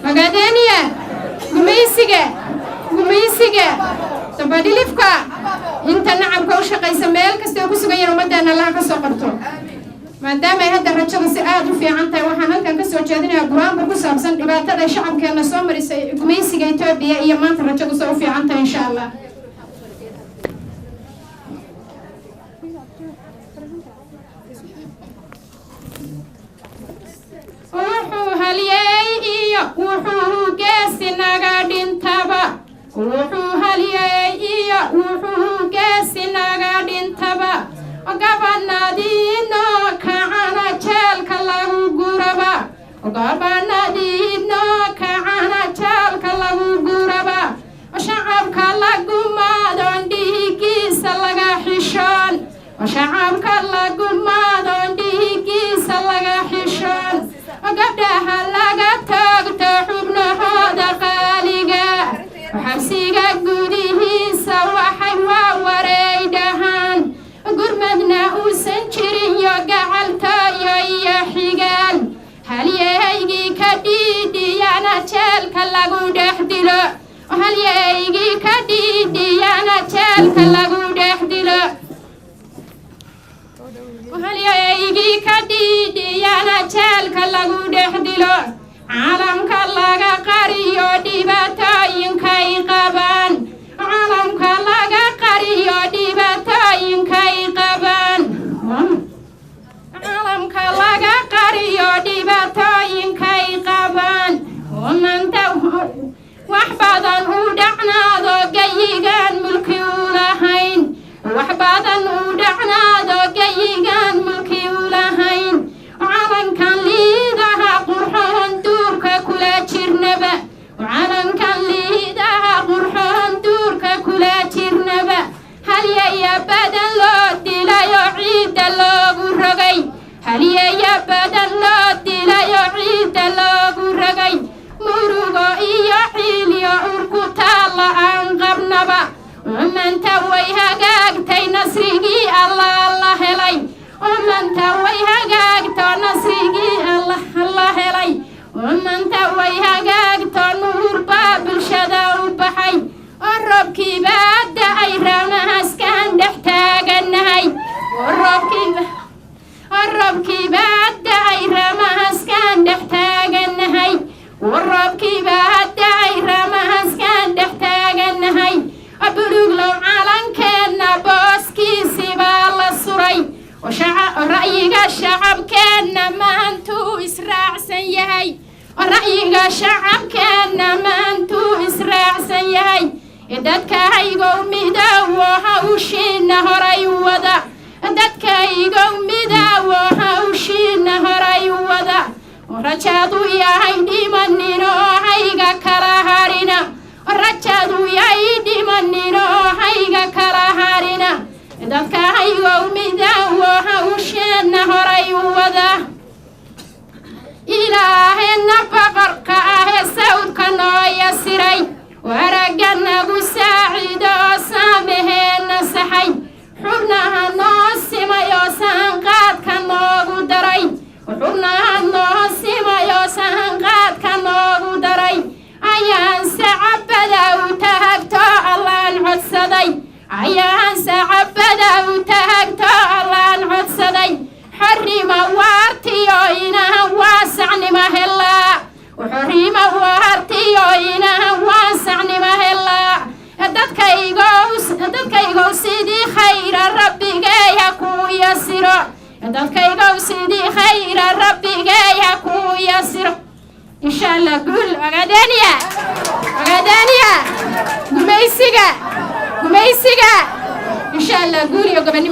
مقادانية قميسيقة تبادي لفكا انت نعم كوشة قيسا ميل كستيوكو سوغيين ومدانا لا كسو قرطو ما دام هذا الرجل سيادو في عنتا وحنا كان كسو جادنا قرآن بكو سابسان إباتا شعب كان سومري قميسيقة توبيا إيا مانت الرجل سو في عنتا إن شاء الله wuxuu haliyay iyo wuxuu geesi naga dhintaba wuxuu haliyay iyo wuxuu geesi naga dhintaba gabanadiino kacana jeelka lagu guraba gabanadiino kacana jeelka lagu guraba shacabka lagu maadon dhiigiisa laga xishoon shacabka lagu maadon dhiigiisa laga xishoon gabdhaha laga taagto xubnahooda qaaliga xabsiga gudihiisa waxay waa wareydhahaan gurmadna uusan jirin yo gacaltooyo iyo xigaal halyahaygii ka dhiidhiyana jeelka lagu dhex dilo halyahaygii ka dhiidhiyana jeelka lagu dhex dilo halyahaygii ka dhiidhiyana jeelka lagu dhex dilo caalamka laga qariyo dhibaatooyinkay qabaan caalamka laga qariyo dhibaatooyinkay qabaan caalamka laga qariyo dhibaatooyinkay qabaan maanta wax badan u dhacnaado gayigaan mulki u lahayn wax badan u dhacnaado gayigaan mulki u lahayn calankan liidaha qurxoon duurka kula jirnaba calankan liidaha qurxoon duurka kula jirnaba halyaya badan loo dilayo ciidda loogu rogay halyaya badan loo dilayo ciidda loogu rogay murugo iyo xiilyo urku taalla aan qabnaba maanta way hagaagtay nasrigii allah la helay maanta way hagaagto nasrigii allah la helay maanta way hagaagto nuur baa bulshada u baxay roobkii baa da'ay ramahaskaan dhex taaganahay roobkii baa da'ay ramahaskaan dhex taaganahay roobkii baa da'ay ramahaskaan dhex taaganahay buluglow calankeenna booskiisii baa la suray ra'yiga shacabkeenna maantuu israacsan yahay ra'yiga shacabkeenna maantuu israacsan yahay dadkaygow midaawo hawshiina horay wada dadkaygow midaawo hawshiina horay wada rajaadu yahay dhimaninoo hayga kala harina rajadu yay dhimaninoo hayga kala harina dadkaygow midaawo hawsheena horay wada ilaaheenna boqorka ahee sawdka noo yasiray waragga nagu saacido oo saamaheenna saxay xubnaha noo simay oo sahanqaadka noogu daray xubnaha noo simay oo sahanqaadka noogu daray ayaan sacabada u tahagto allaan codsaday ayaan sacabada u tahagto allaan codsaday xarima waartiyo inahan waasacnima helaa xarima waartiyo inahan waasacnima helaa dadkaygow sidii khayra rabbigeeya kuu yasiro dadkaygow sidii khayra rabbigeeya kuu yasiro إن شاء الله قول أغادانيا قميسيقا إن شاء الله قول يا قبني